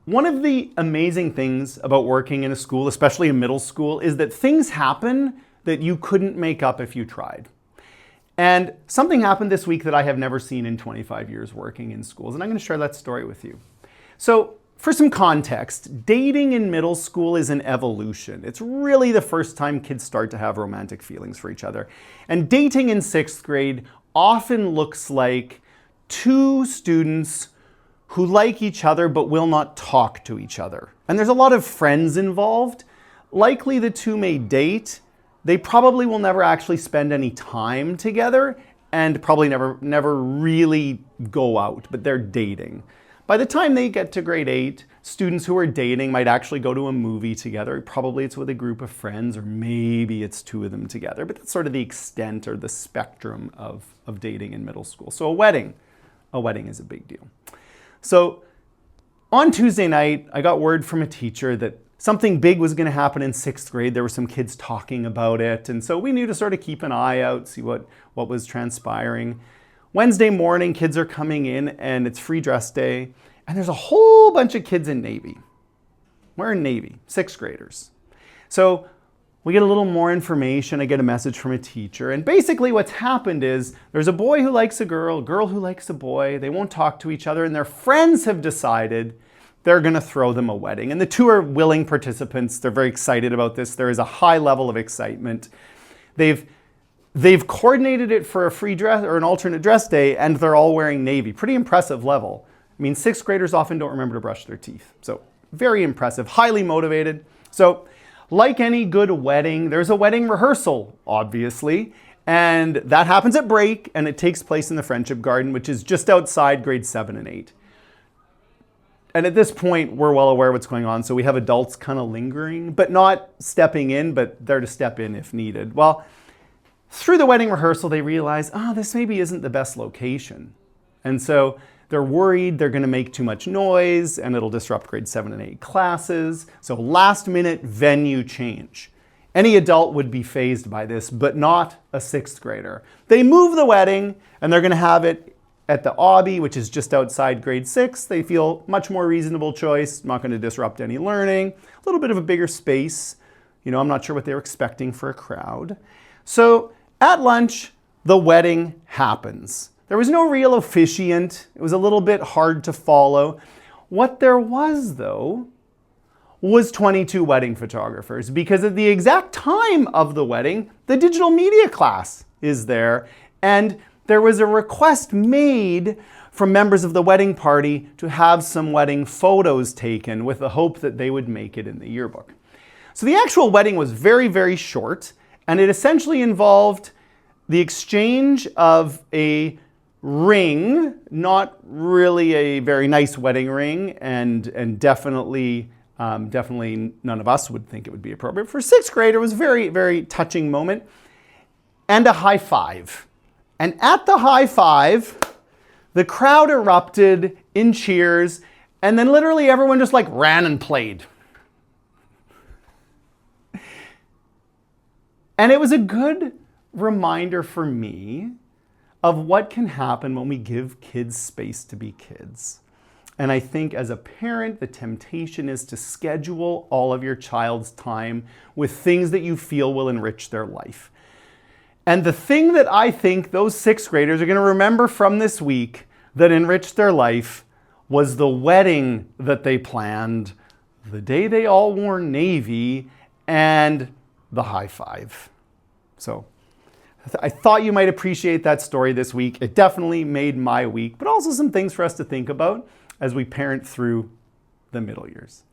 One of the amazing things about working in a school, especially a middle school, is that things happen that you couldn't make up if you tried. And something happened this week that I have never seen in 25 years working in schools, and I'm going to share that story with you. So, for some context, dating in middle school is an evolution. It's really the first time kids start to have romantic feelings for each other. And dating in 6th grade often looks like two students who like each other but will not talk to each other. And there's a lot of friends involved. Likely the two may date. They probably will never actually spend any time together and probably never really go out, but they're dating. By the time they get to grade 8, students who are dating might actually go to a movie together. Probably it's with a group of friends, or maybe it's two of them together, but that's sort of the extent or the spectrum of dating in middle school. So a wedding is a big deal. So on Tuesday night, I got word from a teacher that something big was going to happen in 6th grade. There were some kids talking about it, and so we knew to sort of keep an eye out, see what was transpiring. Wednesday morning, kids are coming in, and it's free dress day, and there's a whole bunch of kids in Navy. We're in Navy, 6th graders. So we get a little more information. I get a message from a teacher, and basically what's happened is there's a boy who likes a girl who likes a boy. They won't talk to each other, and their friends have decided they're going to throw them a wedding. And the two are willing participants. They're very excited about this. There is a high level of excitement. They've coordinated it for a free dress or an alternate dress day, and they're all wearing Navy. Pretty impressive level. I mean, 6th graders often don't remember to brush their teeth. So very impressive, highly motivated. So like any good wedding, there's a wedding rehearsal, obviously, and that happens at break, and it takes place in the Friendship Garden, which is just outside grades 7 and 8. And at this point, we're well aware of what's going on, so we have adults kind of lingering, but not stepping in, but there to step in if needed. Well, through the wedding rehearsal, they realize, this maybe isn't the best location. And so they're worried they're going to make too much noise and it'll disrupt grade 7 and 8 classes. So last minute venue change. Any adult would be fazed by this, but not a 6th grader. They move the wedding and they're going to have it at the Aubie, which is just outside grade 6. They feel much more reasonable choice, not going to disrupt any learning, a little bit of a bigger space. I'm not sure what they were expecting for a crowd. So at lunch, the wedding happens. There was no real officiant. It was a little bit hard to follow. What there was, though, was 22 wedding photographers, because at the exact time of the wedding, the digital media class is there, and there was a request made from members of the wedding party to have some wedding photos taken with the hope that they would make it in the yearbook. So the actual wedding was very, very short, and it essentially involved the exchange of a ring, not really a very nice wedding ring, and definitely none of us would think it would be appropriate. For a 6th grader, it was a very, very touching moment, and a high five. And at the high five, the crowd erupted in cheers, and then literally everyone just ran and played. And it was a good reminder for me of what can happen when we give kids space to be kids. And I think as a parent, the temptation is to schedule all of your child's time with things that you feel will enrich their life. And the thing that I think those 6th graders are going to remember from this week that enriched their life was the wedding that they planned, the day they all wore Navy, and the high five. So I thought you might appreciate that story this week. It definitely made my week, but also some things for us to think about as we parent through the middle years.